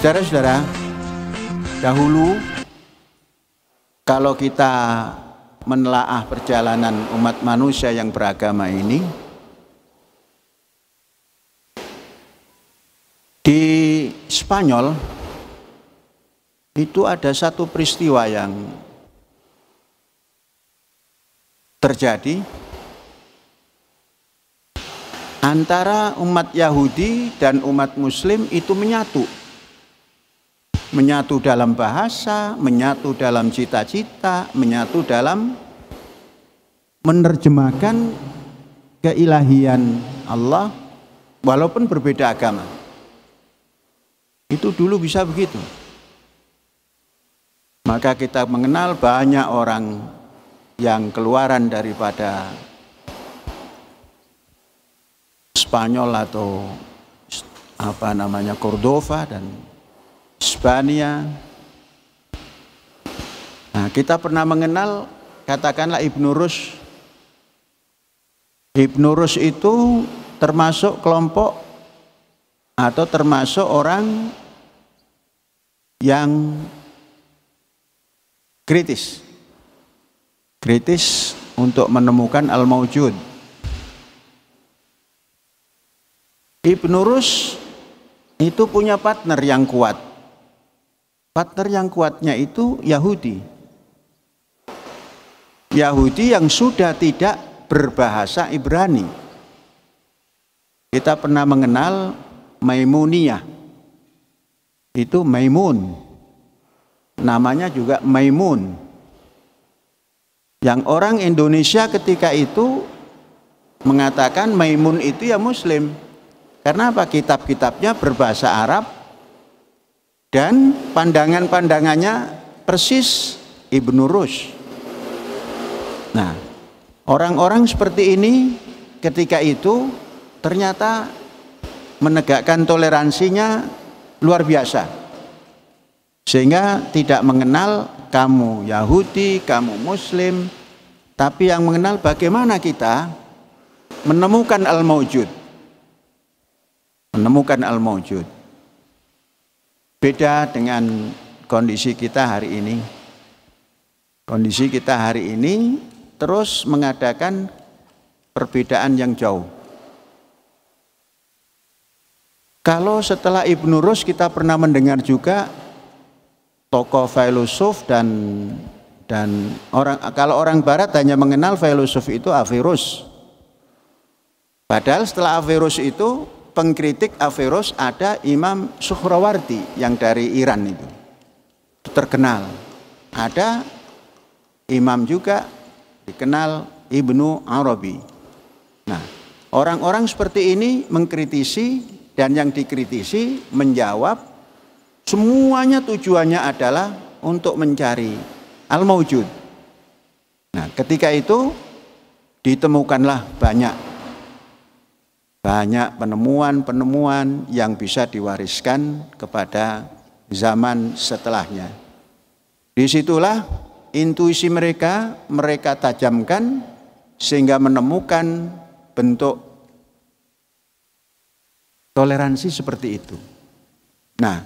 Saudara-saudara, dahulu kalau kita menelaah perjalanan umat manusia yang beragama ini, di Spanyol itu ada satu peristiwa yang terjadi antara umat Yahudi dan umat Muslim itu menyatu dalam bahasa, menyatu dalam cita-cita, menyatu dalam menerjemahkan keilahian Allah walaupun berbeda agama. Itu dulu bisa begitu. Maka kita mengenal banyak orang yang keluaran daripada Spanyol atau apa namanya Cordova dan Spania. Nah, kita pernah mengenal katakanlah Ibnu Rus. Ibnu Rus itu termasuk kelompok atau termasuk orang yang kritis untuk menemukan al-maujud. Ibnu Rus itu punya partner yang kuat. Partner yang kuatnya itu Yahudi. Yahudi yang sudah tidak berbahasa Ibrani. Kita pernah mengenal Maimuniyah. Itu Maimun. Namanya juga Maimun. Yang orang Indonesia ketika itu mengatakan Maimun itu ya Muslim. Karena apa? Kitab-kitabnya berbahasa Arab dan pandangan-pandangannya persis Ibnu Rus. Nah, orang-orang seperti ini ketika itu ternyata menegakkan toleransinya luar biasa. Sehingga tidak mengenal kamu Yahudi, kamu Muslim, tapi yang mengenal bagaimana kita menemukan al-maujud. Menemukan al-maujud. Beda dengan kondisi kita hari ini. Kondisi kita hari ini terus mengadakan perbedaan yang jauh. Kalau setelah Ibnu Rus kita pernah mendengar juga tokoh filosof dan kalau orang Barat hanya mengenal filosof itu Averroes. Padahal setelah Averroes itu pengkritik Averroes ada Imam Suhrawardi yang dari Iran itu terkenal. Ada imam juga dikenal Ibnu Arabi. Nah, orang-orang seperti ini mengkritisi dan yang dikritisi menjawab semuanya tujuannya adalah untuk mencari al-maujud. Nah, ketika itu ditemukanlah banyak penemuan-penemuan yang bisa diwariskan kepada zaman setelahnya. Disitulah intuisi mereka tajamkan sehingga menemukan bentuk toleransi seperti itu. Nah,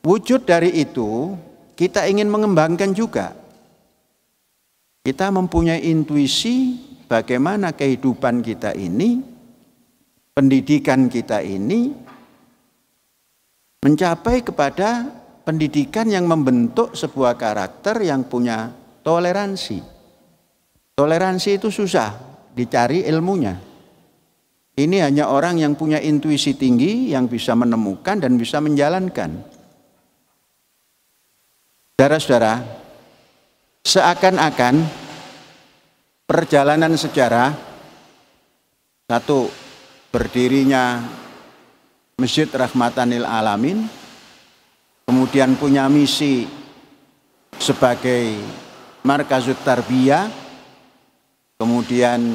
wujud dari itu kita ingin mengembangkan juga. Kita mempunyai intuisi bagaimana kehidupan kita ini, pendidikan kita ini mencapai kepada pendidikan yang membentuk sebuah karakter yang punya toleransi. Toleransi itu susah dicari ilmunya. Ini hanya orang yang punya intuisi tinggi yang bisa menemukan dan bisa menjalankan. Saudara-saudara, seakan-akan perjalanan sejarah, satu, berdirinya Masjid Rahmatanil Alamin, kemudian punya misi sebagai markazut tarbiyah, kemudian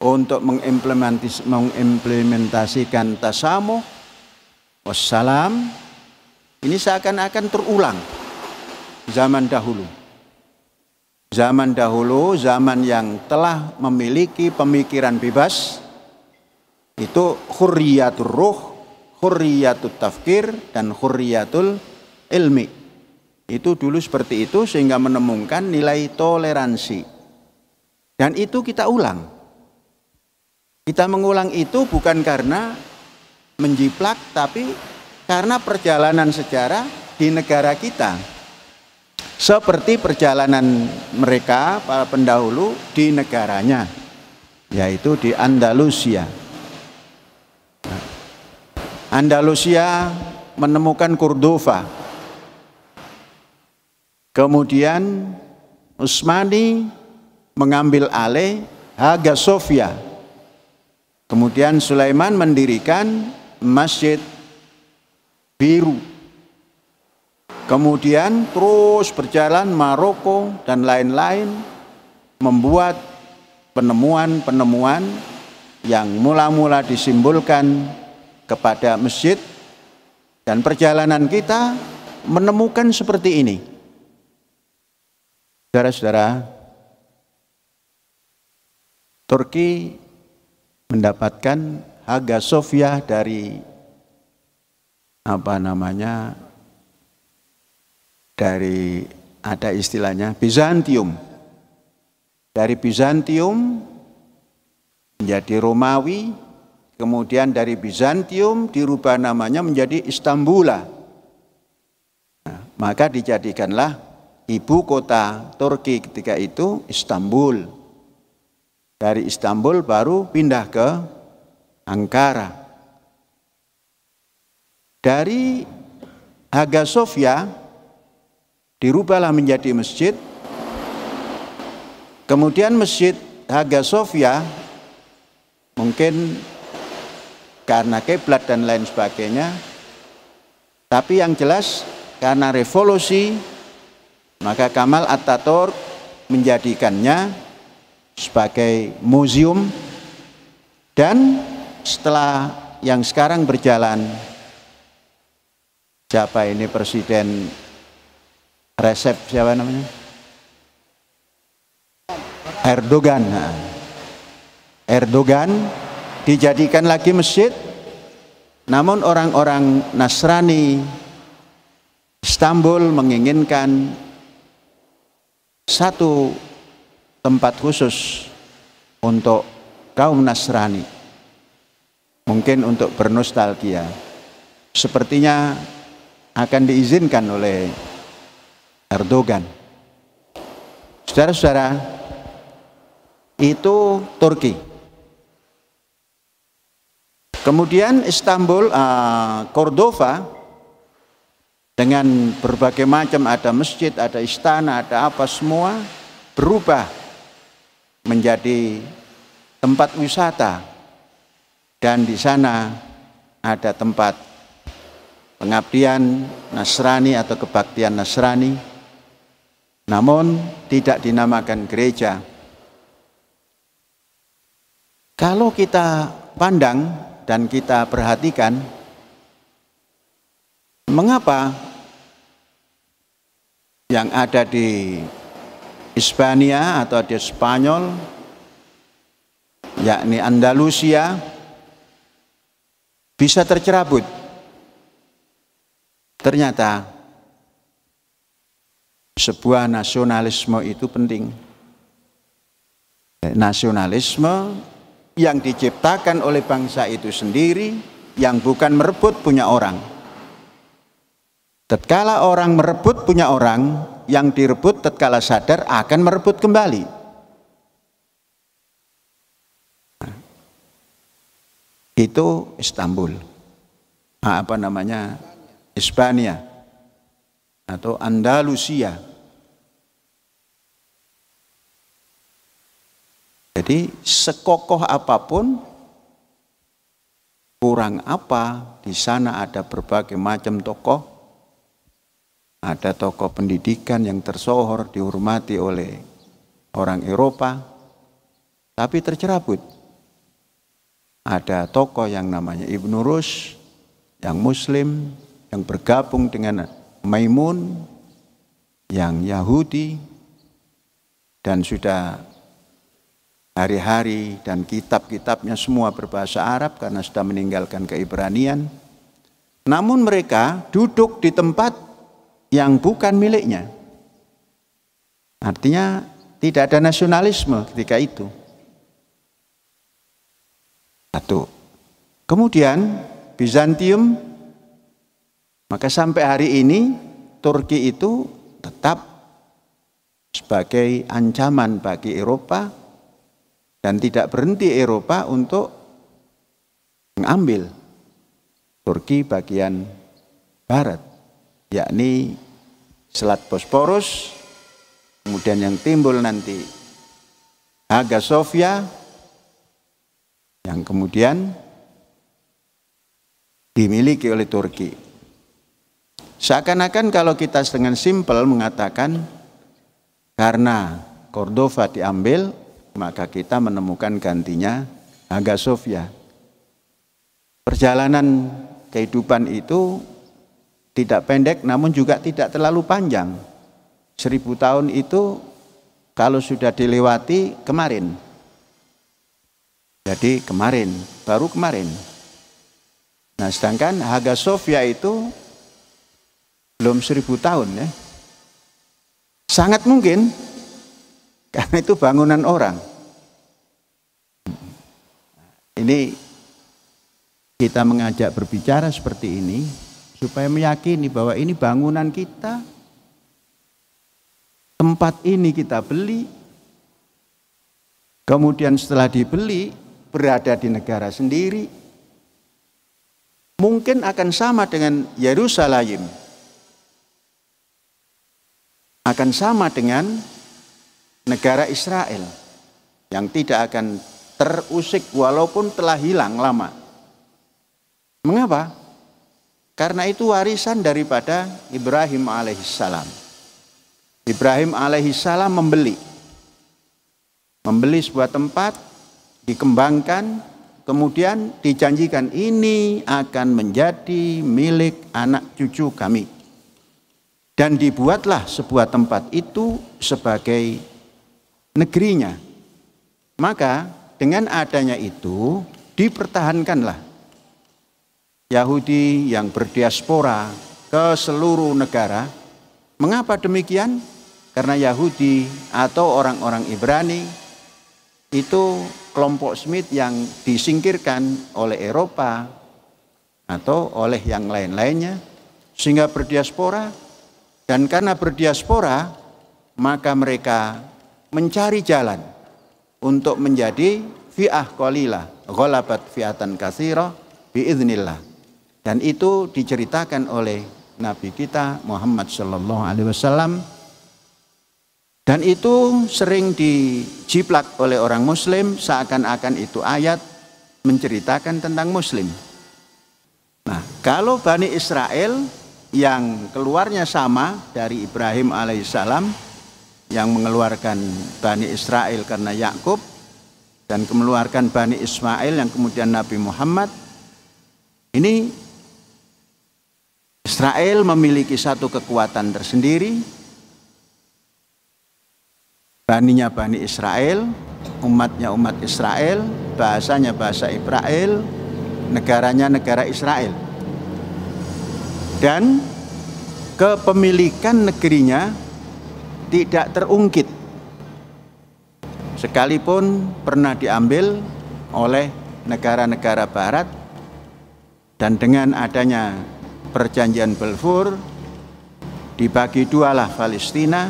untuk mengimplementasikan tasamuh wassalam, ini seakan-akan terulang zaman dahulu. Zaman dahulu, zaman yang telah memiliki pemikiran bebas, itu hurriyatul ruh, hurriyatul tafkir, dan hurriyatul ilmi. Itu dulu seperti itu sehingga menemukan nilai toleransi. Dan itu kita ulang. Kita mengulang itu bukan karena menjiplak, tapi karena perjalanan sejarah di negara kita. Seperti perjalanan mereka, para pendahulu di negaranya, yaitu di Andalusia. Andalusia menemukan Cordova. Kemudian Utsmani mengambil alih Hagia Sophia. Kemudian Sulaiman mendirikan Masjid Biru. Kemudian terus berjalan Maroko dan lain-lain, membuat penemuan-penemuan yang mula-mula disimbolkan kepada masjid, dan perjalanan kita menemukan seperti ini. Saudara-saudara, Turki mendapatkan Hagia Sophia dari dari ada istilahnya Bizantium. Dari Bizantium menjadi Romawi, kemudian dari Bizantium dirubah namanya menjadi Istanbul. Nah, maka dijadikanlah ibu kota Turki ketika itu Istanbul. Dari Istanbul baru pindah ke Ankara. Dari Hagia Sophia dirubahlah menjadi masjid. Kemudian Masjid Hagia Sophia mungkin karena kiblat dan lain sebagainya, tapi yang jelas karena revolusi, maka Kemal Atatürk menjadikannya sebagai museum. Dan setelah yang sekarang berjalan, siapa ini Presiden Recep, siapa namanya? Erdogan. Nah, Erdogan dijadikan lagi masjid, namun orang-orang Nasrani Istanbul menginginkan satu tempat khusus untuk kaum Nasrani, mungkin untuk bernostalgia. Sepertinya akan diizinkan oleh Erdogan. Saudara-saudara, itu Turki. Kemudian Istanbul, Cordova, dengan berbagai macam, ada masjid, ada istana, ada apa, semua berubah menjadi tempat wisata. Dan di sana ada tempat pengabdian Nasrani atau kebaktian Nasrani, namun tidak dinamakan gereja. Kalau kita pandang dan kita perhatikan, mengapa yang ada di Hispania atau di Spanyol, yakni Andalusia, bisa tercerabut? Ternyata sebuah nasionalisme itu penting. Nasionalisme yang diciptakan oleh bangsa itu sendiri, yang bukan merebut punya orang. Tatkala orang merebut punya orang, yang direbut tatkala sadar akan merebut kembali. Nah, itu Istanbul, apa namanya, Hispania atau Andalusia. Jadi sekokoh apapun, kurang apa, di sana ada berbagai macam tokoh. Ada tokoh pendidikan yang tersohor, dihormati oleh orang Eropa, tapi tercerabut. Ada tokoh yang namanya Ibnu Rushd, yang Muslim, yang bergabung dengan Maimun, yang Yahudi, dan sudah hari-hari dan kitab-kitabnya semua berbahasa Arab karena sudah meninggalkan keibranian. Namun mereka duduk di tempat yang bukan miliknya. Artinya tidak ada nasionalisme ketika itu. Satu. Kemudian Bizantium, maka sampai hari ini Turki itu tetap sebagai ancaman bagi Eropa. Dan tidak berhenti Eropa untuk mengambil Turki bagian barat, yakni Selat Bosporus, kemudian yang timbul nanti Hagia Sophia, yang kemudian dimiliki oleh Turki. Seakan-akan kalau kita dengan simpel mengatakan karena Cordova diambil, maka kita menemukan gantinya Hagia Sophia. Perjalanan kehidupan itu tidak pendek namun juga tidak terlalu panjang. 1000 tahun itu kalau sudah dilewati kemarin. Jadi kemarin, baru kemarin. Nah sedangkan Hagia Sophia itu belum 1000 tahun ya. Sangat mungkin karena itu bangunan orang. Ini kita mengajak berbicara seperti ini supaya meyakini bahwa ini bangunan kita, tempat ini kita beli, kemudian setelah dibeli berada di negara sendiri, mungkin akan sama dengan Yerusalem, akan sama dengan negara Israel yang tidak akan terusik walaupun telah hilang lama. Mengapa? Karena itu warisan daripada Ibrahim alaihissalam. Ibrahim alaihissalam membeli sebuah tempat, dikembangkan, kemudian dijanjikan ini akan menjadi milik anak cucu kami. Dan dibuatlah sebuah tempat itu sebagai negerinya. Maka dengan adanya itu dipertahankanlah Yahudi yang berdiaspora ke seluruh negara. Mengapa demikian? Karena Yahudi atau orang-orang Ibrani itu kelompok Semit yang disingkirkan oleh Eropa atau oleh yang lain-lainnya sehingga berdiaspora. Dan karena berdiaspora maka mereka mencari jalan untuk menjadi fi'ah qalilah ghalabat fi'atan katsirah biiznillah. Dan itu diceritakan oleh Nabi kita Muhammad sallallahu alaihi wasallam, dan itu sering dijiplak oleh orang muslim seakan-akan itu ayat menceritakan tentang muslim. Nah, kalau Bani Israel yang keluarnya sama dari Ibrahim alaihissalam, yang mengeluarkan Bani Israel karena Yakub, dan mengeluarkan Bani Ismail yang kemudian Nabi Muhammad. Ini Israel memiliki satu kekuatan tersendiri. Baninya Bani Israel, umatnya umat Israel, bahasanya bahasa Israel, negaranya negara Israel. Dan kepemilikan negerinya tidak terungkit, sekalipun pernah diambil oleh negara-negara barat. Dan dengan adanya perjanjian Balfour dibagi dualah Palestina.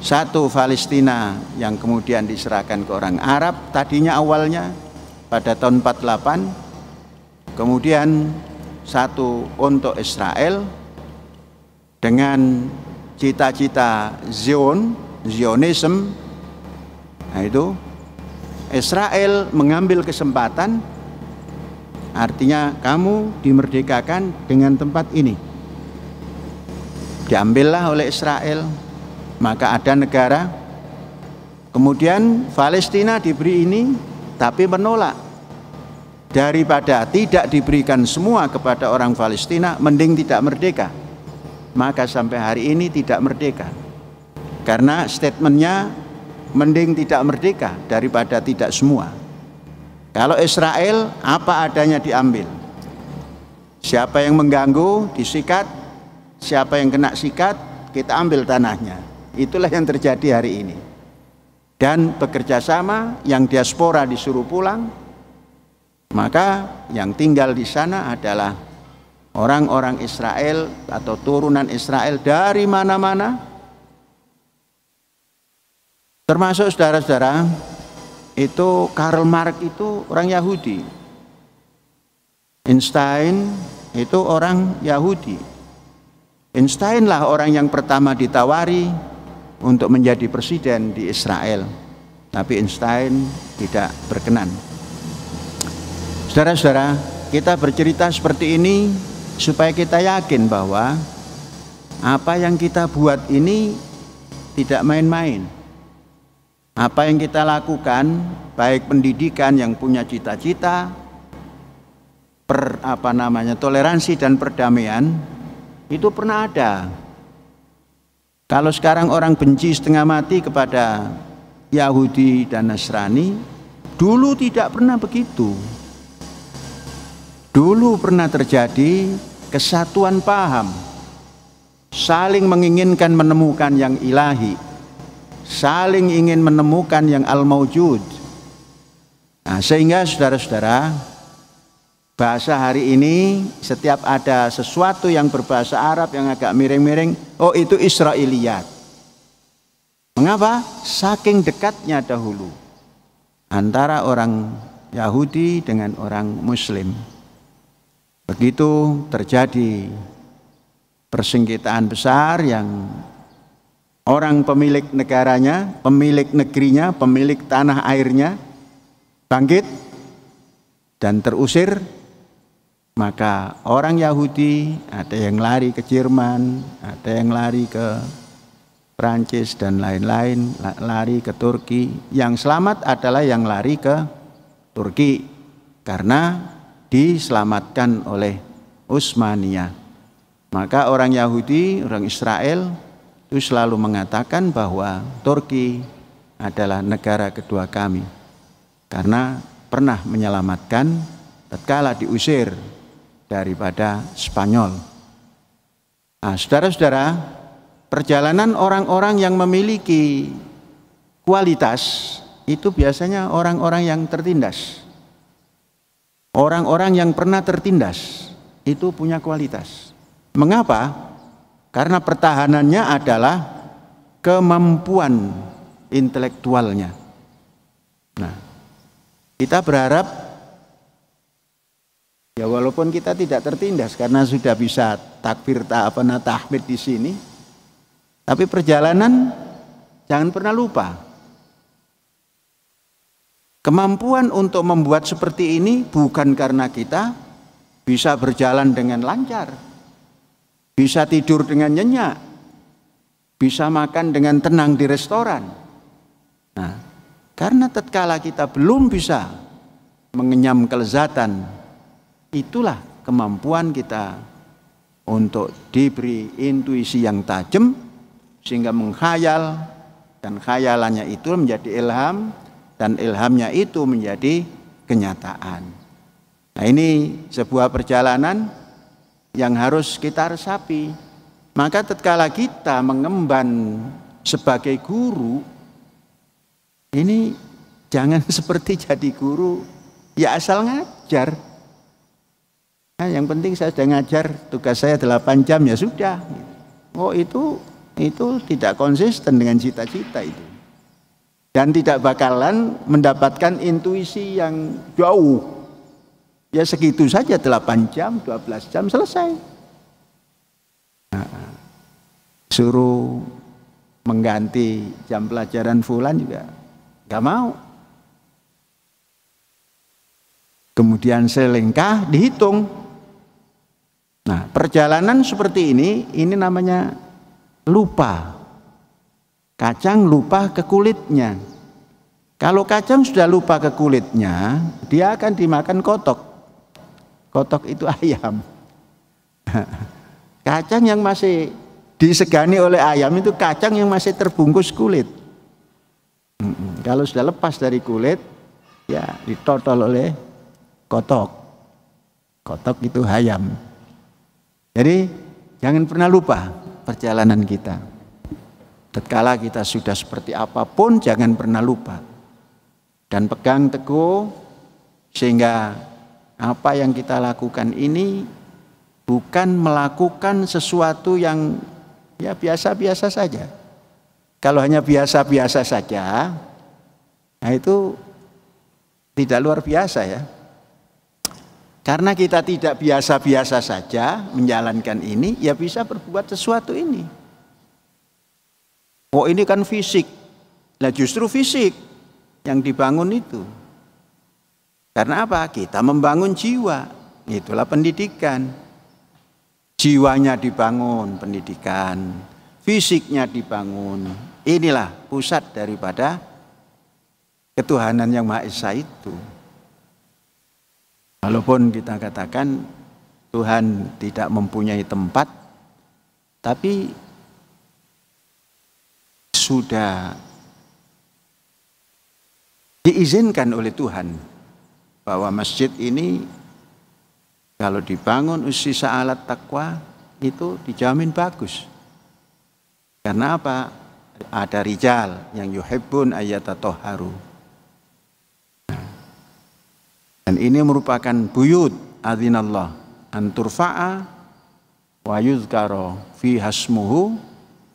Satu Palestina yang kemudian diserahkan ke orang Arab tadinya awalnya pada tahun 48, kemudian satu untuk Israel dengan cita-cita Zionism. Nah itu Israel mengambil kesempatan, artinya kamu dimerdekakan dengan tempat ini. Diambillah oleh Israel, maka ada negara. Kemudian Palestina diberi ini, tapi menolak. Daripada tidak diberikan semua kepada orang Palestina, mending tidak merdeka. Maka sampai hari ini tidak merdeka. Karena statementnya mending tidak merdeka daripada tidak semua. Kalau Israel apa adanya diambil. Siapa yang mengganggu disikat, siapa yang kena sikat kita ambil tanahnya. Itulah yang terjadi hari ini. Dan bekerja sama, yang diaspora disuruh pulang, maka yang tinggal di sana adalah orang-orang Israel atau turunan Israel dari mana-mana. Termasuk saudara-saudara, itu Karl Marx itu orang Yahudi. Einstein itu orang Yahudi. Einstein lah orang yang pertama ditawari untuk menjadi presiden di Israel. Tapi Einstein tidak berkenan. Saudara-saudara, kita bercerita seperti ini supaya kita yakin bahwa apa yang kita buat ini tidak main-main. Apa yang kita lakukan, baik pendidikan yang punya cita-cita, toleransi dan perdamaian, itu pernah ada. Kalau sekarang orang benci setengah mati kepada Yahudi dan Nasrani, dulu tidak pernah begitu. Dulu pernah terjadi kesatuan paham, saling menginginkan menemukan yang ilahi, saling ingin menemukan yang al-mawjud. Nah, sehingga saudara-saudara, bahasa hari ini setiap ada sesuatu yang berbahasa Arab yang agak miring-miring, oh itu Israiliyat. Mengapa? Saking dekatnya dahulu antara orang Yahudi dengan orang Muslim. Begitu terjadi persengketaan besar yang orang pemilik negaranya, pemilik negerinya, pemilik tanah airnya bangkit dan terusir, maka orang Yahudi ada yang lari ke Jerman, ada yang lari ke Prancis dan lain-lain, lari ke Turki. Yang selamat adalah yang lari ke Turki karena diselamatkan oleh Utsmaniyah. Maka orang Yahudi, orang Israel itu selalu mengatakan bahwa Turki adalah negara kedua kami karena pernah menyelamatkan tatkala diusir daripada Spanyol. Nah, saudara-saudara, perjalanan orang-orang yang memiliki kualitas itu biasanya orang-orang yang tertindas. Orang-orang yang pernah tertindas itu punya kualitas. Mengapa? Karena pertahanannya adalah kemampuan intelektualnya. Nah, kita berharap ya walaupun kita tidak tertindas karena sudah bisa takbir tahmid di sini, tapi perjalanan jangan pernah lupa. Kemampuan untuk membuat seperti ini bukan karena kita bisa berjalan dengan lancar, bisa tidur dengan nyenyak, bisa makan dengan tenang di restoran. Nah, karena tatkala kita belum bisa mengenyam kelezatan, itulah kemampuan kita untuk diberi intuisi yang tajam sehingga menghayal, dan khayalannya itu menjadi ilham, dan ilhamnya itu menjadi kenyataan. Nah, ini sebuah perjalanan yang harus kita resapi. Maka tatkala kita mengemban sebagai guru, ini jangan seperti jadi guru ya asal ngajar. Nah, yang penting saya sudah ngajar, tugas saya 8 jam ya sudah. oh itu tidak konsisten dengan cita-cita itu. Dan tidak bakalan mendapatkan intuisi yang jauh. Ya segitu saja 8 jam, 12 jam selesai. Nah, suruh mengganti jam pelajaran fulan juga nggak mau. Kemudian selengkah dihitung. Nah, perjalanan seperti ini namanya lupa. Kacang lupa ke kulitnya. Kalau kacang sudah lupa ke kulitnya, dia akan dimakan kotok. Kotok itu ayam. Kacang yang masih disegani oleh ayam itu kacang yang masih terbungkus kulit. Kalau sudah lepas dari kulit, ya ditotol oleh kotok. Kotok itu ayam. Jadi jangan pernah lupa perjalanan kita. Tatkala kita sudah seperti apapun, jangan pernah lupa. Dan pegang teguh sehingga apa yang kita lakukan ini bukan melakukan sesuatu yang ya biasa-biasa saja. Kalau hanya biasa-biasa saja, nah itu tidak luar biasa ya. Karena kita tidak biasa-biasa saja menjalankan ini, ya bisa berbuat sesuatu ini. Oh ini kan fisik, nah justru fisik yang dibangun itu. Karena apa? Kita membangun jiwa, itulah pendidikan. Jiwanya dibangun, pendidikan, fisiknya dibangun. Inilah pusat daripada ketuhanan yang Maha Esa itu. Walaupun kita katakan Tuhan tidak mempunyai tempat, tapi sudah diizinkan oleh Tuhan bahwa masjid ini kalau dibangun usisa alat taqwa itu dijamin bagus. Karena apa? Ada rijal yang yuhibbun ayyatatahharu. Dan ini merupakan buyut adzinallah an turfa'a wa yuzkara fi hasmuhu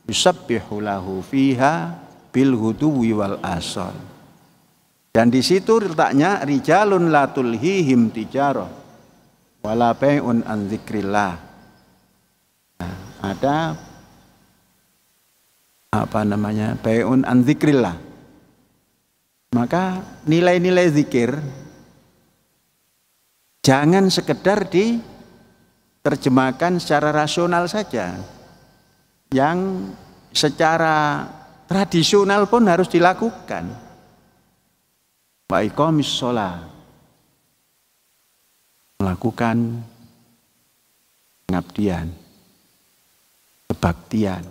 yusabbihu lahu fiha bil huduwi wal asal. Dan di situ letaknya rijalun la tulhihim tijarah wala bai'un an dzikrillah. Nah, ada apa namanya? Bai'un an dzikrillah. Maka nilai-nilai zikir jangan sekedar diterjemahkan secara rasional saja. Yang secara tradisional pun harus dilakukan. Wa iqamis shalah, melakukan pengabdian, kebaktian,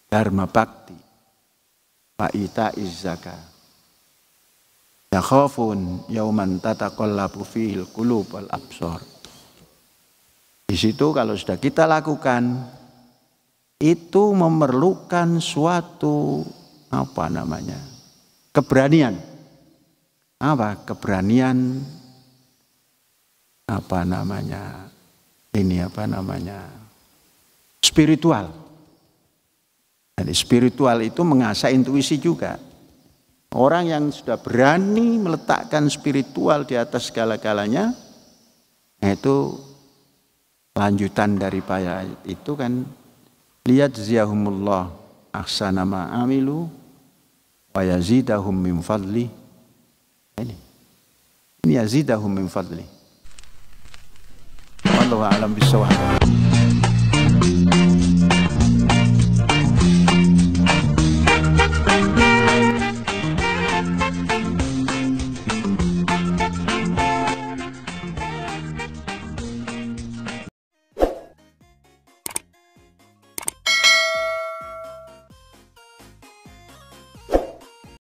dharma bakti, wa ita'iz zakat. Yakhafun yauman tataqallabu fihil qulub wal absar. Di situ kalau sudah kita lakukan, itu memerlukan suatu apa namanya? Keberanian. Apa? Keberanian apa namanya? Ini apa namanya? Spiritual. Jadi spiritual itu mengasah intuisi juga. Orang yang sudah berani meletakkan spiritual di atas segala-galanya, itu lanjutan daripada itu kan liyajziyahumullah ahsana ma amilu wa yazidahum min fadli. Ini yazidahum min fadli. Wallahu a'lam bishawab.